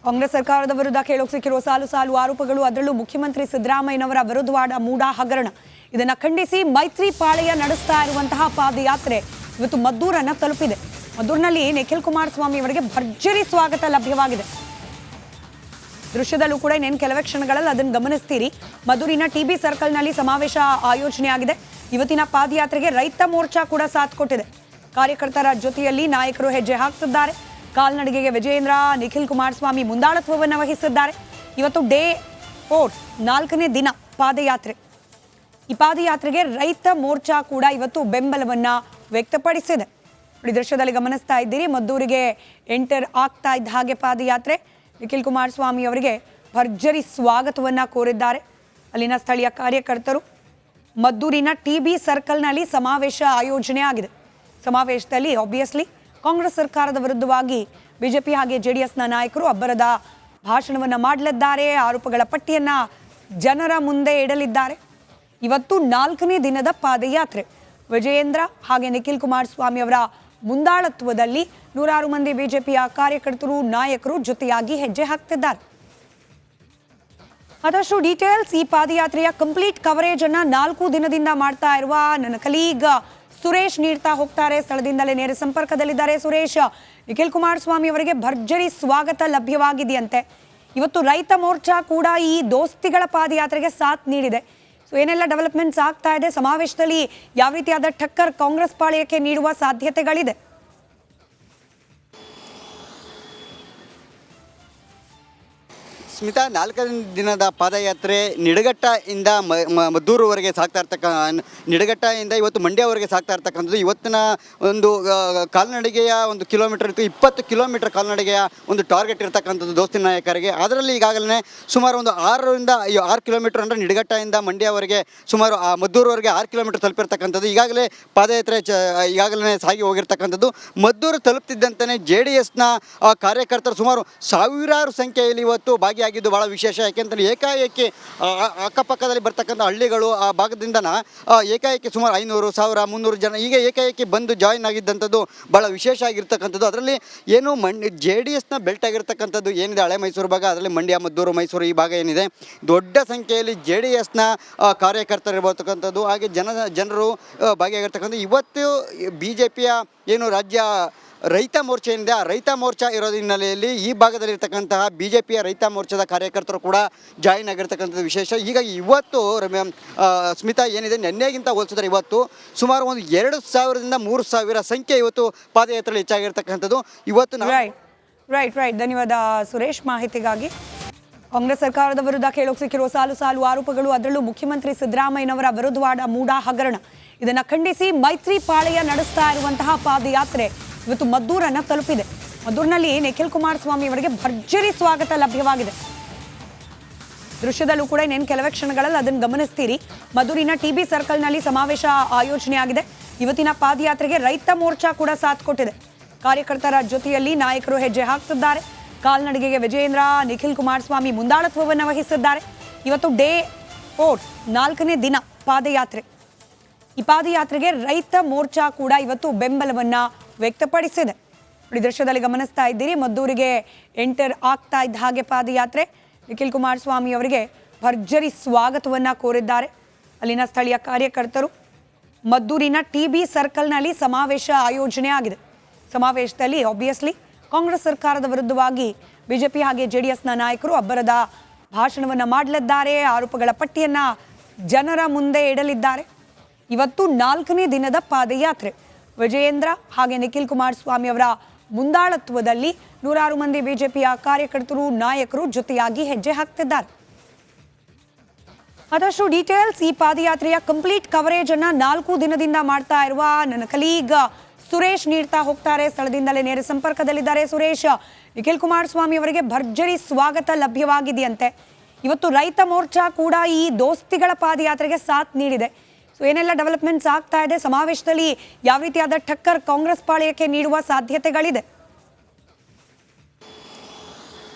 ಕಾಂಗ್ರೆಸ್ ಸರ್ಕಾರದ ವಿರುದ್ಧ ಕೇಳೋಕೆ ಸಿಕ್ಕಿರುವ ಸಾಲು ಸಾಲು ಆರೋಪಗಳು, ಅದರಲ್ಲೂ ಮುಖ್ಯಮಂತ್ರಿ ಸಿದ್ದರಾಮಯ್ಯನವರ ವಿರುದ್ಧವಾದ ಮೂಢ ಹಗರಣ. ಇದನ್ನು ಖಂಡಿಸಿ ಮೈತ್ರಿ ಪಾಳೆಯ ನಡೆಸ್ತಾ ಇರುವಂತಹ ಪಾದಯಾತ್ರೆ ಇವತ್ತು ಮದ್ದೂರನ್ನು ತಲುಪಿದೆ. ಮದ್ದೂರಿನಲ್ಲಿ ನಿಖಿಲ್ ಕುಮಾರಸ್ವಾಮಿ ಅವರಿಗೆ ಭರ್ಜರಿ ಸ್ವಾಗತ ಲಭ್ಯವಾಗಿದೆ. ದೃಶ್ಯದಲ್ಲೂ ಕೂಡ ಇನ್ನೇನು ಕೆಲವೇ ಕ್ಷಣಗಳಲ್ಲಿ ಅದನ್ನು ಗಮನಿಸ್ತೀರಿ. ಮದ್ದೂರಿನ ಟಿಬಿ ಸರ್ಕಲ್ನಲ್ಲಿ ಸಮಾವೇಶ ಆಯೋಜನೆ ಆಗಿದೆ. ಇವತ್ತಿನ ಪಾದಯಾತ್ರೆಗೆ ರೈತ ಮೋರ್ಚಾ ಕೂಡ ಸಾಥ್ ಕೊಟ್ಟಿದೆ. ಕಾರ್ಯಕರ್ತರ ಜೊತೆಯಲ್ಲಿ ನಾಯಕರು ಹೆಜ್ಜೆ ಹಾಕ್ತಿದ್ದಾರೆ. ಕಾಲ್ನಡಿಗೆಗೆ ವಿಜಯೇಂದ್ರ, ನಿಖಿಲ್ ಕುಮಾರಸ್ವಾಮಿ ಮುಂದಾಳತ್ವವನ್ನು ವಹಿಸಿದ್ದಾರೆ. ಇವತ್ತು ಡೇ 4, 4ನೇ ದಿನ ಪಾದಯಾತ್ರೆ. ಈ ಪಾದಯಾತ್ರೆಗೆ ರೈತ ಮೋರ್ಚಾ ಕೂಡ ಇವತ್ತು ಬೆಂಬಲವನ್ನು ವ್ಯಕ್ತಪಡಿಸಿದೆ. ಈ ದೃಶ್ಯದಲ್ಲಿ ಗಮನಿಸ್ತಾ ಇದ್ದೀರಿ, ಮದ್ದೂರಿಗೆ ಎಂಟರ್ ಆಗ್ತಾ ಇದ್ದ ಹಾಗೆ ಪಾದಯಾತ್ರೆ ನಿಖಿಲ್ ಕುಮಾರಸ್ವಾಮಿ ಅವರಿಗೆ ಭರ್ಜರಿ ಸ್ವಾಗತವನ್ನು ಕೋರಿದ್ದಾರೆ ಅಲ್ಲಿನ ಸ್ಥಳೀಯ ಕಾರ್ಯಕರ್ತರು. ಮದ್ದೂರಿನ ಟಿಬಿ ಸರ್ಕಲ್ನಲ್ಲಿ ಸಮಾವೇಶ ಆಯೋಜನೆ ಆಗಿದೆ. ಸಮಾವೇಶದಲ್ಲಿ ಆಬ್ವಿಯಸ್ಲಿ ಕಾಂಗ್ರೆಸ್ ಸರ್ಕಾರದ ವಿರುದ್ಧವಾಗಿ ಬಿಜೆಪಿ ಹಾಗೆ ಜೆಡಿಎಸ್ನ ನಾಯಕರು ಅಬ್ಬರದ ಭಾಷಣವನ್ನು ಮಾಡಲಿದ್ದಾರೆ. ಆರೋಪಗಳ ಪಟ್ಟಿಯನ್ನು ಜನರ ಮುಂದೆ ಇಡಲಿದ್ದಾರೆ. ಇವತ್ತು 4ನೇ ದಿನದ ಪಾದಯಾತ್ರೆ. ವಿಜಯೇಂದ್ರ ಹಾಗೆ ನಿಖಿಲ್ ಕುಮಾರಸ್ವಾಮಿ ಅವರ ಮುಂದಾಳತ್ವದಲ್ಲಿ ನೂರಾರು ಮಂದಿ ಬಿಜೆಪಿಯ ಕಾರ್ಯಕರ್ತರು, ನಾಯಕರು ಜೊತೆಯಾಗಿ ಹೆಜ್ಜೆ ಹಾಕ್ತಿದ್ದಾರೆ. ಆದಷ್ಟು ಡೀಟೇಲ್ಸ್, ಈ ಪಾದಯಾತ್ರೆಯ ಕಂಪ್ಲೀಟ್ ಕವರೇಜ್ ಅನ್ನ 4 ದಿನದಿಂದ ಮಾಡ್ತಾ ಇರುವ ನನ್ನ ಕಲೀಗ್ ಸುರೇಶ್ ನೀಡ್ತಾ ಹೋಗ್ತಾರೆ. ಸ್ಥಳದಿಂದಲೇ ನೇರ ಸಂಪರ್ಕದಲ್ಲಿದ್ದಾರೆ ಸುರೇಶ್. ನಿಖಿಲ್ ಕುಮಾರಸ್ವಾಮಿ ಅವರಿಗೆ ಭರ್ಜರಿ ಸ್ವಾಗತ ಲಭ್ಯವಾಗಿದೆಯಂತೆ. ಇವತ್ತು ರೈತ ಮೋರ್ಚಾ ಕೂಡ ಈ ದೋಸ್ತಿಗಳ ಪಾದಯಾತ್ರೆಗೆ ಸಾಥ್ ನೀಡಿದೆ. ಸೊ ಏನೆಲ್ಲ ಡೆವಲಪ್ಮೆಂಟ್ಸ್ ಆಗ್ತಾ ಇದೆ, ಸಮಾವೇಶದಲ್ಲಿ ಯಾವ ರೀತಿಯಾದ ಟಕ್ಕರ್ ಕಾಂಗ್ರೆಸ್ ಪಾಳೆಯಕ್ಕೆ ನೀಡುವ ಸಾಧ್ಯತೆಗಳಿದೆ? ಸ್ಮಿತಾ, 4ನೇ ದಿನದ ಪಾದಯಾತ್ರೆ ನಿಡಘಟ್ಟದಿಂದ ಮದ್ದೂರುವರೆಗೆ ಸಾಗ್ತಾ ನಿಡಘಟ್ಟದಿಂದ ಇವತ್ತು ಮಂಡ್ಯವರೆಗೆ ಸಾಗ್ತಾ ಇರ್ತಕ್ಕಂಥದ್ದು. ಇವತ್ತಿನ ಒಂದು ಕಾಲ್ನಡಿಗೆಯ ಒಂದು ಕಿಲೋಮೀಟರ್ 20 ಕಿಲೋಮೀಟರ್ ಕಾಲ್ನಡಿಗೆಯ ಒಂದು ಟಾರ್ಗೆಟ್ ಇರ್ತಕ್ಕಂಥದ್ದು ದೋಸ್ತಿ ನಾಯಕರಿಗೆ. ಅದರಲ್ಲಿ ಈಗಾಗಲೇ ಸುಮಾರು ಒಂದು 6 ಕಿಲೋಮೀಟರ್ ಅಂದರೆ ನಿಡಘಟ್ಟದಿಂದ ಮಂಡ್ಯವರೆಗೆ ಸುಮಾರು ಮದ್ದೂರುವರೆಗೆ 6 ಕಿಲೋಮೀಟರ್ ತಲುಪಿರ್ತಕ್ಕಂಥದ್ದು. ಈಗಾಗಲೇ ಪಾದಯಾತ್ರೆ ಈಗಾಗಲೇ ಸಾಗಿ ಹೋಗಿರ್ತಕ್ಕಂಥದ್ದು. ಮದ್ದೂರು ತಲುಪ್ತಿದ್ದಂತೆ JDSನ ಕಾರ್ಯಕರ್ತರು ಸುಮಾರು ಸಾವಿರಾರು ಸಂಖ್ಯೆಯಲ್ಲಿ ಇವತ್ತು ಭಾಗಿಯಾಗಿದ್ದು ಬಹಳ ವಿಶೇಷ. ಯಾಕೆಂತಂದರೆ ಏಕಾಏಕಿ ಅಕ್ಕಪಕ್ಕದಲ್ಲಿ ಬರ್ತಕ್ಕಂಥ ಹಳ್ಳಿಗಳು ಆ ಭಾಗದಿಂದ ಏಕಾಏಕಿ ಸುಮಾರು 500, 1000, 300 ಜನ ಹೀಗೆ ಏಕಾಏಕಿ ಬಂದು ಜಾಯಿನ್ ಆಗಿದ್ದಂಥದ್ದು ಭಾಳ ವಿಶೇಷ ಆಗಿರ್ತಕ್ಕಂಥದ್ದು. ಅದರಲ್ಲಿ ಏನು JDSನ ಬೆಲ್ಟ್ ಆಗಿರ್ತಕ್ಕಂಥದ್ದು ಏನಿದೆ ಹಳೆ ಮೈಸೂರು ಭಾಗ, ಅದರಲ್ಲಿ ಮಂಡ್ಯ, ಮದ್ದೂರು, ಮೈಸೂರು ಈ ಭಾಗ ಏನಿದೆ, ದೊಡ್ಡ ಸಂಖ್ಯೆಯಲ್ಲಿ JDSನ ಕಾರ್ಯಕರ್ತರು ಇರತಕ್ಕಂಥದ್ದು, ಹಾಗೆ ಜನರು ಭಾಗಿಯಾಗಿರ್ತಕ್ಕಂಥದ್ದು. ಇವತ್ತು BJPಯ ಏನು ರಾಜ್ಯ ರೈತ ಮೋರ್ಚಾ ಏನಿದೆ, ಆ ರೈತ ಮೋರ್ಚಾ ಇರೋದ ಹಿನ್ನೆಲೆಯಲ್ಲಿ ಈ ಭಾಗದಲ್ಲಿರ್ತಕ್ಕಂತಹ BJPಯ ರೈತ ಮೋರ್ಚಾದ ಕಾರ್ಯಕರ್ತರು ಕೂಡ ಜಾಯಿನ್ ಆಗಿರ್ತಕ್ಕಂಥದ್ದು ವಿಶೇಷ. ಹೀಗಾಗಿ ಇವತ್ತು ಸ್ಮಿತಾ ಏನಿದೆ, ನಿನ್ನೆಗಿಂತ ಹೋಲಿಸಿದ್ರೆ ಇವತ್ತು ಸುಮಾರು ಒಂದು 2000ದಿಂದ 3000 ಸಂಖ್ಯೆ ಇವತ್ತು ಪಾದಯಾತ್ರೆಯಲ್ಲಿ ಹೆಚ್ಚಾಗಿರ್ತಕ್ಕಂಥದ್ದು. ಇವತ್ತು ರೈಟ್ ಧನ್ಯವಾದ ಸುರೇಶ್ ಮಾಹಿತಿಗಾಗಿ. ಕಾಂಗ್ರೆಸ್ ಸರ್ಕಾರದ ವಿರುದ್ಧ ಕೇಳೋಕೆ ಸಿಕ್ಕಿರುವ ಸಾಲು ಸಾಲು ಆರೋಪಗಳು, ಅದರಲ್ಲೂ ಮುಖ್ಯಮಂತ್ರಿ ಸಿದ್ದರಾಮಯ್ಯನವರ ವಿರುದ್ಧವಾದ ಮೂಢ ಹಗರಣ. ಇದನ್ನು ಖಂಡಿಸಿ ಮೈತ್ರಿ ಪಾಳೆಯ ನಡೆಸ್ತಾ ಇರುವಂತಹ ಪಾದಯಾತ್ರೆ ಇವತ್ತು ಮದ್ದೂರನ್ನು ತಲುಪಿದೆ. ಮದ್ದೂರಿನಲ್ಲಿ ನಿಖಿಲ್ ಕುಮಾರಸ್ವಾಮಿ ಅವರಿಗೆ ಭರ್ಜರಿ ಸ್ವಾಗತ ಲಭ್ಯವಾಗಿದೆ. ದೃಶ್ಯದಲ್ಲೂ ಕೂಡ ಇನ್ನೇನು ಕೆಲವೇ ಕ್ಷಣಗಳಲ್ಲಿ ಅದನ್ನು ಗಮನಿಸ್ತೀರಿ. ಮದ್ದೂರಿನ ಟಿಬಿ ಸರ್ಕಲ್ನಲ್ಲಿ ಸಮಾವೇಶ ಆಯೋಜನೆ ಆಗಿದೆ. ಇವತ್ತಿನ ಪಾದಯಾತ್ರೆಗೆ ರೈತ ಮೋರ್ಚಾ ಕೂಡ ಸಾಥ್ ಕೊಟ್ಟಿದೆ. ಕಾರ್ಯಕರ್ತರ ಜೊತೆಯಲ್ಲಿ ನಾಯಕರು ಹೆಜ್ಜೆ ಹಾಕ್ತಿದ್ದಾರೆ. ಕಾಲ್ನಡಿಗೆಗೆ ವಿಜಯೇಂದ್ರ, ನಿಖಿಲ್ ಕುಮಾರಸ್ವಾಮಿ ಮುಂದಾಳತ್ವವನ್ನು ವಹಿಸಿದ್ದಾರೆ. ಇವತ್ತು ಡೇ 4, 4ನೇ ದಿನ ಪಾದಯಾತ್ರೆ. ಈ ಪಾದಯಾತ್ರೆಗೆ ರೈತ ಮೋರ್ಚಾ ಕೂಡ ಇವತ್ತು ಬೆಂಬಲವನ್ನು ವ್ಯಕ್ತಪಡಿಸಿದೆ. ಈ ದೃಶ್ಯದಲ್ಲಿ ಗಮನಿಸ್ತಾ ಇದ್ದೀರಿ, ಮದ್ದೂರಿಗೆ ಎಂಟರ್ ಆಗ್ತಾ ಇದ್ದ ಹಾಗೆ ಪಾದಯಾತ್ರೆ ನಿಖಿಲ್ ಕುಮಾರಸ್ವಾಮಿ ಅವರಿಗೆ ಭರ್ಜರಿ ಸ್ವಾಗತವನ್ನು ಕೋರಿದ್ದಾರೆ ಅಲ್ಲಿನ ಸ್ಥಳೀಯ ಕಾರ್ಯಕರ್ತರು. ಮದ್ದೂರಿನ ಟಿಬಿ ಸರ್ಕಲ್ನಲ್ಲಿ ಸಮಾವೇಶ ಆಯೋಜನೆ ಆಗಿದೆ. ಸಮಾವೇಶದಲ್ಲಿ ಆಬ್ವಿಯಸ್ಲಿ ಕಾಂಗ್ರೆಸ್ ಸರ್ಕಾರದ ವಿರುದ್ಧವಾಗಿ ಬಿಜೆಪಿ ಹಾಗೆ JDSನ ನಾಯಕರು ಅಬ್ಬರದ ಭಾಷಣವನ್ನು ಮಾಡಲಿದ್ದಾರೆ. ಆರೋಪಗಳ ಪಟ್ಟಿಯನ್ನು ಜನರ ಮುಂದೆ ಇಡಲಿದ್ದಾರೆ. ಇವತ್ತು 4ನೇ ದಿನದ ಪಾದಯಾತ್ರೆ. ವಿಜಯೇಂದ್ರ ಹಾಗೆ ನಿಖಿಲ್ ಕುಮಾರಸ್ವಾಮಿ ಅವರ ಮುಂದಾಳತ್ವದಲ್ಲಿ ನೂರಾರು ಮಂದಿ ಬಿಜೆಪಿಯ ಕಾರ್ಯಕರ್ತರು, ನಾಯಕರು ಜೊತೆಯಾಗಿ ಹೆಜ್ಜೆ ಹಾಕ್ತಿದ್ದಾರೆ. ಆದಷ್ಟು ಡೀಟೇಲ್ಸ್, ಈ ಪಾದಯಾತ್ರೆಯ ಕಂಪ್ಲೀಟ್ ಕವರೇಜ್ ಅನ್ನ 4 ದಿನದಿಂದ ಮಾಡ್ತಾ ಇರುವ ನನ್ನ ಕಲೀಗ್ ಸುರೇಶ್ ನೀಡ್ತಾ ಹೋಗ್ತಾರೆ. ಸ್ಥಳದಿಂದಲೇ ನೇರ ಸಂಪರ್ಕದಲ್ಲಿದ್ದಾರೆ ಸುರೇಶ್. ನಿಖಿಲ್ ಕುಮಾರಸ್ವಾಮಿ ಅವರಿಗೆ ಭರ್ಜರಿ ಸ್ವಾಗತ ಲಭ್ಯವಾಗಿದೆಯಂತೆ. ಇವತ್ತು ರೈತ ಮೋರ್ಚಾ ಕೂಡ ಈ ದೋಸ್ತಿಗಳ ಪಾದಯಾತ್ರೆಗೆ ಸಾಥ್ ನೀಡಿದೆ. ಸೊ ಏನೆಲ್ಲ ಡೆವಲಪ್ಮೆಂಟ್ಸ್ ಆಗ್ತಾ ಇದೆ, ಸಮಾವೇಶದಲ್ಲಿ ಯಾವ ರೀತಿಯಾದ ಟಕ್ಕರ್ ಕಾಂಗ್ರೆಸ್ ಪಾಳೆಯಕ್ಕೆ ನೀಡುವ ಸಾಧ್ಯತೆಗಳಿದೆ?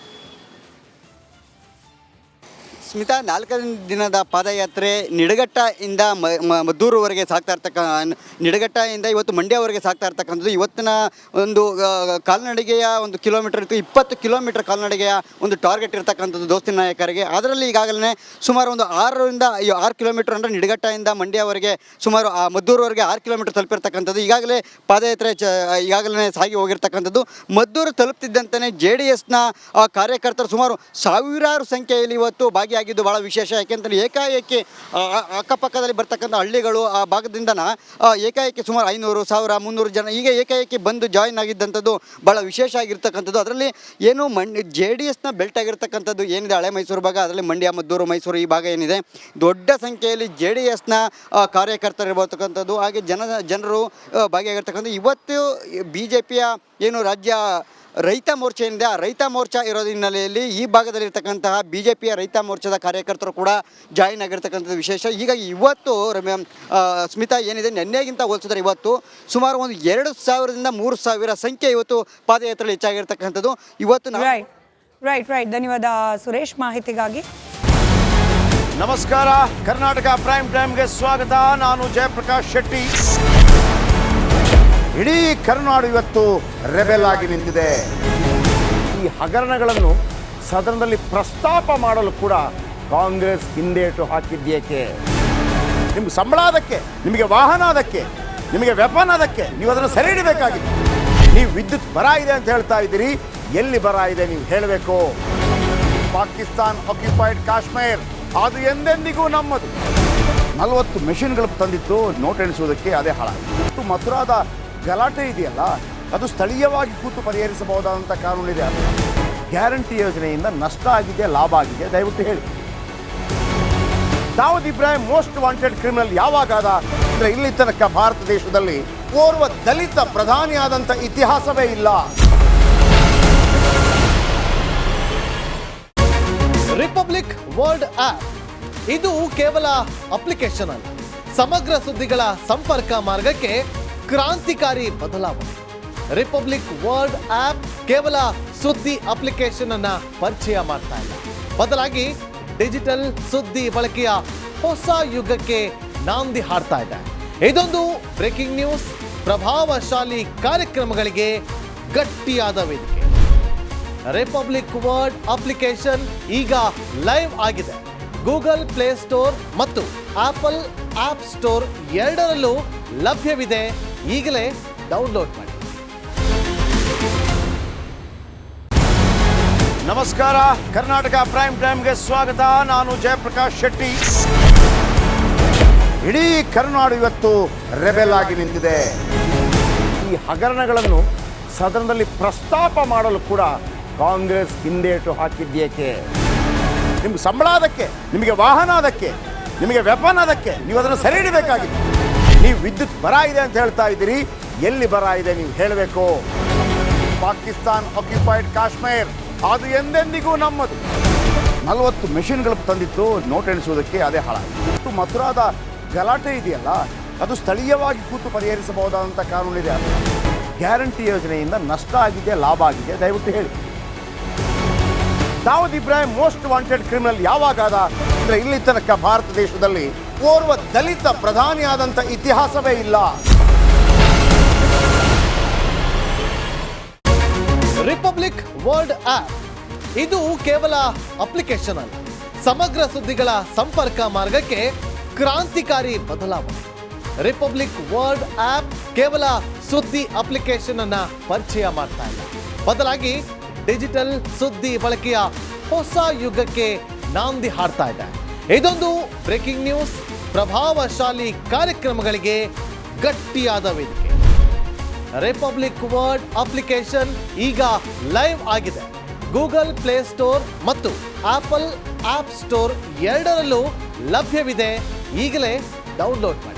ಸ್ಮಿತಾ 4 ದಿನದ ಪಾದಯಾತ್ರೆ ನಿಡಘಟ್ಟದಿಂದ ಮದ್ದೂರುವರೆಗೆ ಸಾಗ್ತಾ ನಿಡಘಟ್ಟದಿಂದ ಇವತ್ತು ಮಂಡ್ಯವರೆಗೆ ಸಾಗ್ತಾ ಇರ್ತಕ್ಕಂಥದ್ದು. ಇವತ್ತಿನ ಒಂದು ಕಾಲ್ನಡಿಗೆಯ ಒಂದು ಕಿಲೋಮೀಟರ್ 20 ಕಿಲೋಮೀಟರ್ ಕಾಲ್ನಡಿಗೆಯ ಒಂದು ಟಾರ್ಗೆಟ್ ಇರ್ತಕ್ಕಂಥದ್ದು ದೋಸ್ತಿ ನಾಯಕರಿಗೆ. ಅದರಲ್ಲಿ ಈಗಾಗಲೇ ಸುಮಾರು ಒಂದು 6 ಕಿಲೋಮೀಟರ್ ಅಂದರೆ ನಿಡಘಟ್ಟದಿಂದ ಮಂಡ್ಯವರೆಗೆ ಸುಮಾರು ಮದ್ದೂರುವರೆಗೆ 6 ಕಿಲೋಮೀಟರ್ ತಲುಪಿರ್ತಕ್ಕಂಥದ್ದು. ಈಗಾಗಲೇ ಪಾದಯಾತ್ರೆ ಈಗಾಗಲೇ ಸಾಗಿ ಹೋಗಿರ್ತಕ್ಕಂಥದ್ದು. ಮದ್ದೂರು ತಲುಪ್ತಿದ್ದಂತೆ JDSನ ಕಾರ್ಯಕರ್ತರು ಸುಮಾರು ಸಾವಿರಾರು ಸಂಖ್ಯೆಯಲ್ಲಿ ಇವತ್ತು ಭಾಗಿಯಾಗಿದ್ದು ಭಾಳ ವಿಶೇಷ. ಯಾಕೆಂತಂದರೆ ಏಕಾಏಕಿ ಅಕ್ಕಪಕ್ಕದಲ್ಲಿ ಬರ್ತಕ್ಕಂಥ ಹಳ್ಳಿಗಳು ಆ ಭಾಗದಿಂದನ ಏಕಾಏಕಿ ಸುಮಾರು 500, 1000, 300 ಜನ ಹೀಗೆ ಏಕಾಏಕಿ ಬಂದು ಜಾಯಿನ್ ಆಗಿದ್ದಂಥದ್ದು ಭಾಳ ವಿಶೇಷ ಆಗಿರ್ತಕ್ಕಂಥದ್ದು. ಅದರಲ್ಲಿ ಏನು JDSನ ಬೆಲ್ಟ್ ಆಗಿರ್ತಕ್ಕಂಥದ್ದು ಏನಿದೆ ಹಳೆ ಮೈಸೂರು ಭಾಗ, ಅದರಲ್ಲಿ ಮಂಡ್ಯ, ಮದ್ದೂರು, ಮೈಸೂರು ಈ ಭಾಗ ಏನಿದೆ ದೊಡ್ಡ ಸಂಖ್ಯೆಯಲ್ಲಿ JDSನ ಕಾರ್ಯಕರ್ತರು ಇರತಕ್ಕಂಥದ್ದು. ಹಾಗೆ ಜನರು ಭಾಗಿಯಾಗಿರ್ತಕ್ಕಂಥದ್ದು. ಇವತ್ತು BJPಯ ಏನು ರಾಜ್ಯ ರೈತ ಮೋರ್ಚಾ ಏನಿದೆ ಆ ರೈತ ಮೋರ್ಚಾ ಇರೋದ್ರ ಹಿನ್ನೆಲೆಯಲ್ಲಿ ಈ ಭಾಗದಲ್ಲಿರ್ತಕ್ಕಂತಹ BJPಯ ರೈತ ಮೋರ್ಚಾದ ಕಾರ್ಯಕರ್ತರು ಕೂಡ ಜಾಯಿನ್ ಆಗಿರ್ತಕ್ಕಂಥದ್ದು ವಿಶೇಷ. ಹೀಗಾಗಿ ಇವತ್ತು ಸ್ಮಿತಾ ಏನಿದೆ ನಿನ್ನೆಗಿಂತ ಹೋಲಿಸಿದ್ರೆ ಇವತ್ತು ಸುಮಾರು ಒಂದು 2,000ದಿಂದ 3,000 ಸಂಖ್ಯೆ ಇವತ್ತು ಪಾದಯಾತ್ರೆಯಲ್ಲಿ ಹೆಚ್ಚಾಗಿರ್ತಕ್ಕಂಥದ್ದು. ಇವತ್ತು ರೈಟ್ ಧನ್ಯವಾದ ಸುರೇಶ್ ಮಾಹಿತಿಗಾಗಿ. ನಮಸ್ಕಾರ, ಕರ್ನಾಟಕ ಪ್ರೈಮ್ ಟೈಮ್ಗೆ ಸ್ವಾಗತ. ನಾನು ಜಯಪ್ರಕಾಶ್ ಶೆಟ್ಟಿ. ಇಡೀ ಕರ್ನಾಡು ಇವತ್ತು ರೆಬೆಲ್ ಆಗಿ ನಿಂತಿದೆ. ಈ ಹಗರಣಗಳನ್ನು ಸದನದಲ್ಲಿ ಪ್ರಸ್ತಾಪ ಮಾಡಲು ಕೂಡ ಕಾಂಗ್ರೆಸ್ ಹಿಂದೇಟು ಹಾಕಿದ್ದೇಕೆ? ನಿಮ್ಗೆ ಸಂಬಳ ಅದಕ್ಕೆ, ನಿಮಗೆ ವಾಹನ ಅದಕ್ಕೆ, ನಿಮಗೆ ವೆಪನ್ ಅದಕ್ಕೆ, ನೀವು ಅದನ್ನು ಸೆರೆ ಹಿಡಿಬೇಕಾಗಿತ್ತು. ನೀವು ವಿದ್ಯುತ್ ಬರ ಇದೆ ಅಂತ ಹೇಳ್ತಾ ಇದ್ದೀರಿ, ಎಲ್ಲಿ ಬರ ಇದೆ ನೀವು ಹೇಳಬೇಕು. ಪಾಕಿಸ್ತಾನ್ ಆಕ್ಯುಪೈಡ್ ಕಾಶ್ಮೀರ್ ಅದು ಎಂದೆಂದಿಗೂ ನಮ್ಮದು. 40 ಮೆಷಿನ್ಗಳು ತಂದಿತ್ತು ನೋಟ್ ಎಣಿಸುವುದಕ್ಕೆ, ಅದೇ ಹಾಳಾಯಿತು. ಮಥುರಾದ ಗಲಾಟೆ ಇದೆಯಲ್ಲ, ಅದು ಸ್ಥಳೀಯವಾಗಿ ಕೂತು ಪರಿಹರಿಸಬಹುದಾದಂಥ ಕಾನೂನಿದೆ. ಗ್ಯಾರಂಟಿ ಯೋಜನೆಯಿಂದ ನಷ್ಟ ಆಗಿದೆ, ಲಾಭ ಆಗಿದೆ, ದಯವಿಟ್ಟು ಹೇಳಿ. Dawood Ibrahim most wanted criminal ಯಾವಾಗಾದ ಅಂದರೆ ಇಲ್ಲಿ ತನಕ ಭಾರತ ದೇಶದಲ್ಲಿ ಓರ್ವ ದಲಿತ ಪ್ರಧಾನಿಯಾದಂಥ ಇತಿಹಾಸವೇ ಇಲ್ಲ. ರಿಪಬ್ಲಿಕ್ ವರ್ಲ್ಡ್ ಆಪ್ ಇದು ಕೇವಲ ಅಪ್ಲಿಕೇಶನ್ ಅಲ್ಲ, ಸಮಗ್ರ ಸುದ್ದಿಗಳ ಸಂಪರ್ಕ ಮಾರ್ಗಕ್ಕೆ ಕ್ರಾಂತಿಕಾರಿ ಬದಲಾವಣೆ. ರಿಪಬ್ಲಿಕ್ ವರ್ಲ್ಡ್ ಆಪ್ ಕೇವಲ ಸುದ್ದಿ ಅಪ್ಲಿಕೇಶನ್ ಅನ್ನ ಪರಿಚಯ ಮಾಡ್ತಾ ಇಲ್ಲ, ಬದಲಾಗಿ ಡಿಜಿಟಲ್ ಸುದ್ದಿ ಬಳಕೆಯ ಹೊಸ ಯುಗಕ್ಕೆ ನಾಂದಿ ಹಾಡ್ತಾ ಇದೆ. ಇದೊಂದು ಬ್ರೇಕಿಂಗ್ ನ್ಯೂಸ್, ಪ್ರಭಾವಶಾಲಿ ಕಾರ್ಯಕ್ರಮಗಳಿಗೆ ಗಟ್ಟಿಯಾದ ವೇದಿಕೆ. ರಿಪಬ್ಲಿಕ್ ವರ್ಲ್ಡ್ ಅಪ್ಲಿಕೇಶನ್ ಈಗ ಲೈವ್ ಆಗಿದೆ. ಗೂಗಲ್ ಪ್ಲೇ ಸ್ಟೋರ್ ಮತ್ತು ಆಪಲ್ ಆಪ್ ಸ್ಟೋರ್ ಎರಡರಲ್ಲೂ ಲಭ್ಯವಿದೆ. ಈಗಲೇ ಡೌನ್ಲೋಡ್ ಮಾಡಿ. ನಮಸ್ಕಾರ, ಕರ್ನಾಟಕ ಪ್ರೈಮ್ ಟೈಮ್ಗೆ ಸ್ವಾಗತ. ನಾನು ಜಯಪ್ರಕಾಶ್ ಶೆಟ್ಟಿ. ಇಡೀ ಕರ್ನಾಡು ಇವತ್ತು ರೆಬೆಲ್ ಆಗಿ ನಿಂತಿದೆ. ಈ ಹಗರಣಗಳನ್ನು ಸದನದಲ್ಲಿ ಪ್ರಸ್ತಾಪ ಮಾಡಲು ಕೂಡ ಕಾಂಗ್ರೆಸ್ ಹಿಂದೇಟು ಹಾಕಿದ್ದೇಕೆ? ನಿಮ್ಗೆ ಸಂಬಳ ಅದಕ್ಕೆ, ನಿಮಗೆ ವಾಹನ ಅದಕ್ಕೆ, ನಿಮಗೆ ವೆಪನ್ ಅದಕ್ಕೆ, ನೀವು ಅದನ್ನು ಸೆರೆ ಹಿಡಿಬೇಕಾಗಿತ್ತು. ನೀವು ವಿದ್ಯುತ್ ಬರ ಇದೆ ಅಂತ ಹೇಳ್ತಾ ಇದ್ದೀರಿ, ಎಲ್ಲಿ ಬರ ಇದೆ ನೀವು ಹೇಳಬೇಕು. ಪಾಕಿಸ್ತಾನ್ ಆಕ್ಯುಪೈಡ್ ಕಾಶ್ಮೀರ್ ಅದು ಎಂದೆಂದಿಗೂ ನಮ್ಮದು. 40 ಮೆಷಿನ್ಗಳು ತಂದಿತ್ತು ನೋಟ್ ಎಣಿಸುವುದಕ್ಕೆ, ಅದೇ ಹಾಳಾಯಿತು. ಮಥುರಾದ ಗಲಾಟೆ ಇದೆಯಲ್ಲ, ಅದು ಸ್ಥಳೀಯವಾಗಿ ಕೂತು ಪರಿಹರಿಸಬಹುದಾದಂಥ ಕಾನೂನಿದೆ. ಗ್ಯಾರಂಟಿ ಯೋಜನೆಯಿಂದ ನಷ್ಟ ಆಗಿದೆ, ಲಾಭ ಆಗಿದೆ, ದಯವಿಟ್ಟು ಹೇಳಿ. Dawood Ibrahim most wanted criminal ಯಾವಾಗಾದ ಅಂದರೆ ಇಲ್ಲಿ ತನಕ ಭಾರತ ದೇಶದಲ್ಲಿ ಓರ್ವ ದಲಿತ ಪ್ರಧಾನಿಯಾದಂಥ ಇತಿಹಾಸವೇ ಇಲ್ಲ. ರಿಪಬ್ಲಿಕ್ ವರ್ಲ್ಡ್ ಆಪ್ ಇದು ಕೇವಲ ಅಪ್ಲಿಕೇಶನ್ ಅಲ್ಲ, ಸಮಗ್ರ ಸುದ್ದಿಗಳ ಸಂಪರ್ಕ ಮಾರ್ಗಕ್ಕೆ ಕ್ರಾಂತಿಕಾರಿ ಬದಲಾವಣೆ. ರಿಪಬ್ಲಿಕ್ ವರ್ಲ್ಡ್ ಆಪ್ ಕೇವಲ ಸುದ್ದಿ ಅಪ್ಲಿಕೇಶನ್ ಅನ್ನ ಪರಿಚಯ ಮಾಡ್ತಾ ಇಲ್ಲ, ಬದಲಾಗಿ ಡಿಜಿಟಲ್ ಸುದ್ದಿ ಬಳಕೆಯ ಹೊಸ ಯುಗಕ್ಕೆ ನಾಂದಿ ಹಾಡ್ತಾ ಇದೆ. ಇದೊಂದು ಬ್ರೇಕಿಂಗ್ ನ್ಯೂಸ್, ಪ್ರಭಾವಶಾಲಿ ಕಾರ್ಯಕ್ರಮಗಳಿಗೆ ಗಟ್ಟಿಯಾದ ವೇದಿಕೆ. ರಿಪಬ್ಲಿಕ್ ವರ್ಲ್ಡ್ ಅಪ್ಲಿಕೇಶನ್ ಈಗ ಲೈವ್ ಆಗಿದೆ. ಗೂಗಲ್ ಪ್ಲೇ ಸ್ಟೋರ್ ಮತ್ತು ಆಪಲ್ ಆಪ್ ಸ್ಟೋರ್ ಎರಡರಲ್ಲೂ ಲಭ್ಯವಿದೆ. ಈಗಲೇ ಡೌನ್ಲೋಡ್ ಮಾಡಿ.